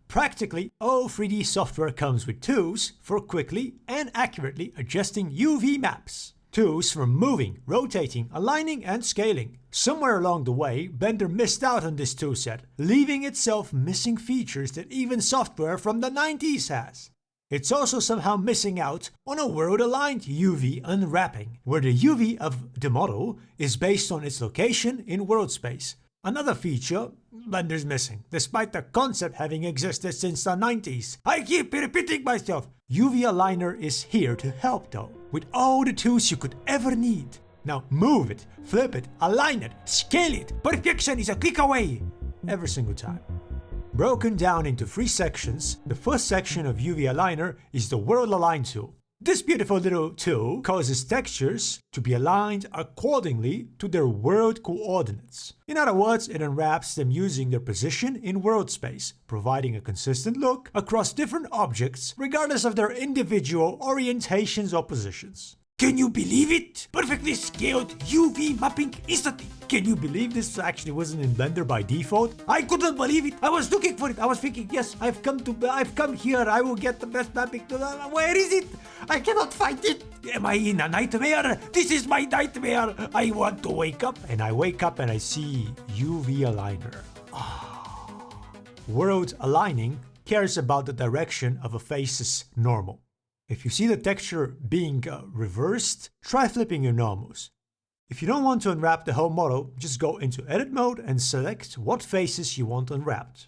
Practically all 3D software comes with tools for quickly and accurately adjusting UV maps. Tools for moving, rotating, aligning and scaling. Somewhere along the way, Blender missed out on this toolset, leaving itself missing features that even software from the 90s has. It's also somehow missing out on a world-aligned UV unwrapping, where the UV of the model is based on its location in world space. Another feature Blender's missing, despite the concept having existed since the 90s. I keep repeating myself. UV Aligner is here to help though, with all the tools you could ever need. Now move it, flip it, align it, scale it. Perfection is a click away, every single time. Broken down into 3 sections, the first section of UV Aligner is the World Align tool. This beautiful little tool causes textures to be aligned accordingly to their world coordinates. In other words, it unwraps them using their position in world space, providing a consistent look across different objects regardless of their individual orientations or positions. Can you believe it? Perfectly scaled UV mapping instantly. Can you believe this actually wasn't in Blender by default? I couldn't believe it. I was looking for it. I was thinking, yes, I've come here. I will get the best mapping. Where is it? I cannot find it. Am I in a nightmare? This is my nightmare. I want to wake up. And I wake up and I see UV Aligner. World aligning cares about the direction of a face's normal. If you see the texture being reversed, try flipping your normals. If you don't want to unwrap the whole model, just go into edit mode and select what faces you want unwrapped.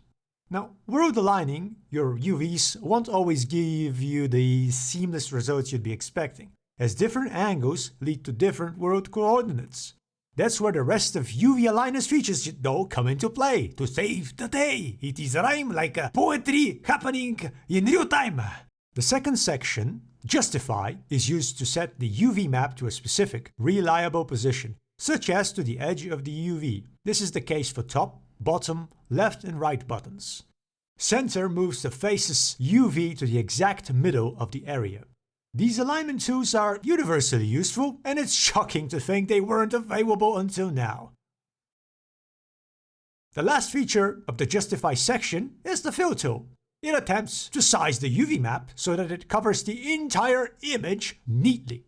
Now, world aligning, your UVs won't always give you the seamless results you'd be expecting, as different angles lead to different world coordinates. That's where the rest of UV Aligner's features though come into play to save the day. It is rhyme like a poetry happening in real time. The second section, Justify, is used to set the UV map to a specific, reliable position, such as to the edge of the UV. This is the case for top, bottom, left and right buttons. Center moves the face's UV to the exact middle of the area. These alignment tools are universally useful, and it's shocking to think they weren't available until now. The last feature of the Justify section is the Fill tool. It attempts to size the UV map so that it covers the entire image neatly.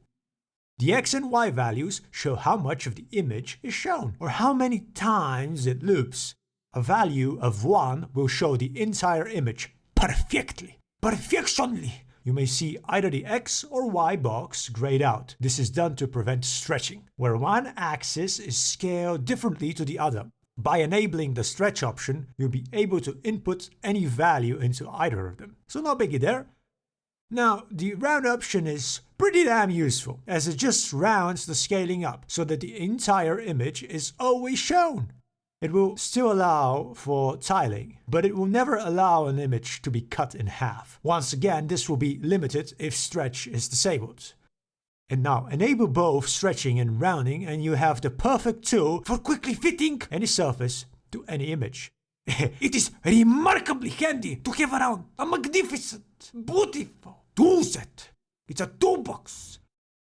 The X and Y values show how much of the image is shown, or how many times it loops. A value of 1 will show the entire image perfectly. Perfectionly! You may see either the X or Y box grayed out. This is done to prevent stretching, where one axis is scaled differently to the other. By enabling the stretch option, you'll be able to input any value into either of them. So no biggie there. Now, the round option is pretty damn useful, as it just rounds the scaling up so that the entire image is always shown. It will still allow for tiling, but it will never allow an image to be cut in half. Once again, this will be limited if stretch is disabled. And now enable both stretching and rounding and you have the perfect tool for quickly fitting any surface to any image. It is remarkably handy to have around a magnificent, beautiful toolset. It's a toolbox.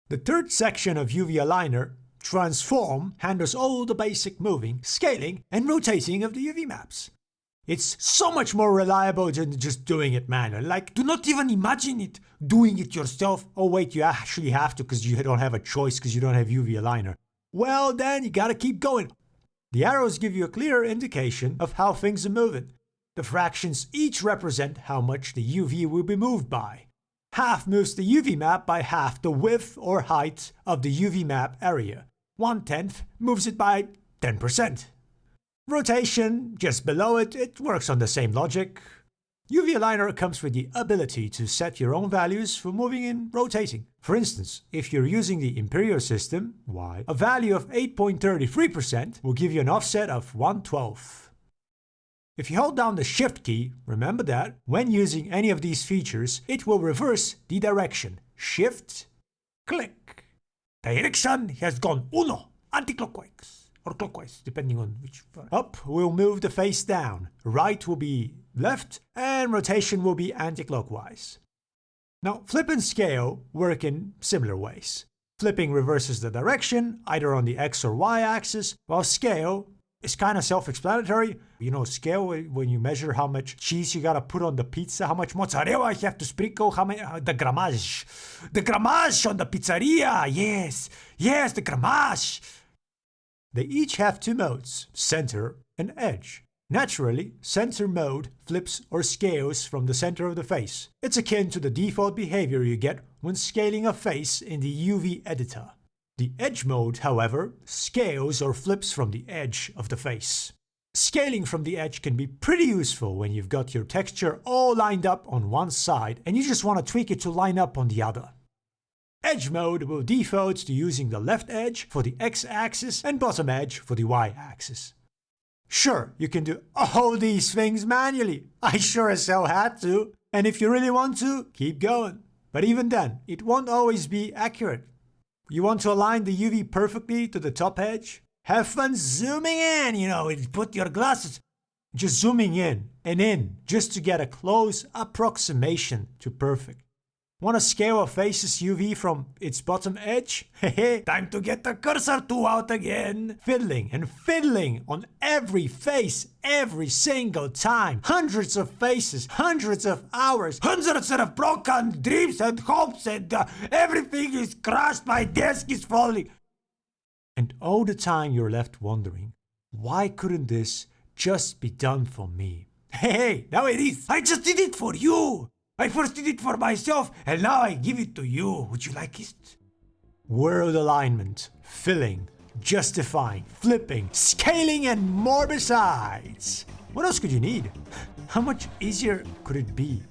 The third section of UV Aligner, Transform, handles all the basic moving, scaling and rotating of the UV maps. It's so much more reliable than just doing it manually. Like, do not even imagine it doing it yourself. Oh wait, you actually have to because you don't have a choice because you don't have UV Aligner. Well then, you gotta keep going. The arrows give you a clear indication of how things are moving. The fractions each represent how much the UV will be moved by. Half moves the UV map by half the width or height of the UV map area. 1/10 moves it by 10%. Rotation, just below it, it works on the same logic. UV Aligner comes with the ability to set your own values for moving and rotating. For instance, if you're using the Imperial system, Y, a value of 8.33% will give you an offset of 1/12. If you hold down the Shift key, remember that, when using any of these features, it will reverse the direction. Shift, click. Direction has gone uno, anti-clockwise. Or clockwise, depending on which. Up will move the face down, right will be left, and rotation will be anti-clockwise. Now, flip and scale work in similar ways. Flipping reverses the direction, either on the X or Y axis, while scale It's kind of self-explanatory. You know, scale when you measure how much cheese you gotta put on the pizza, how much mozzarella you have to sprinkle, how many, the grammage. The grammage on the pizzeria, yes, the grammage. They each have two modes, center and edge. Naturally, center mode flips or scales from the center of the face. It's akin to the default behavior you get when scaling a face in the UV editor. The edge mode, however, scales or flips from the edge of the face. Scaling from the edge can be pretty useful when you've got your texture all lined up on one side and you just want to tweak it to line up on the other. Edge mode will default to using the left edge for the x-axis and bottom edge for the y-axis. Sure, you can do all these things manually. I sure as hell had to. And if you really want to, keep going. But even then, it won't always be accurate. You want to align the UV perfectly to the top edge? Have fun zooming in, put your glasses. Just zooming in and in, just to get a close approximation to perfect. Want to scale a face's UV from its bottom edge? Hehe, time to get the cursor tool out again. Fiddling and fiddling on every face every single time. Hundreds of faces, hundreds of hours, hundreds of broken dreams and hopes, and everything is crushed, my desk is falling. And all the time you're left wondering, why couldn't this just be done for me? Hey, now it is. I just did it for you. I first did it for myself, and now I give it to you. Would you like it? World alignment, filling, justifying, flipping, scaling, and more besides. What else could you need? How much easier could it be?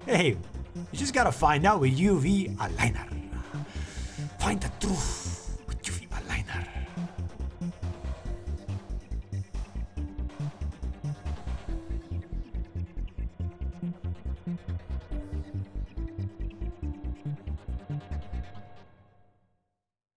Hey, you just gotta find out with UV Aligner. Find the truth.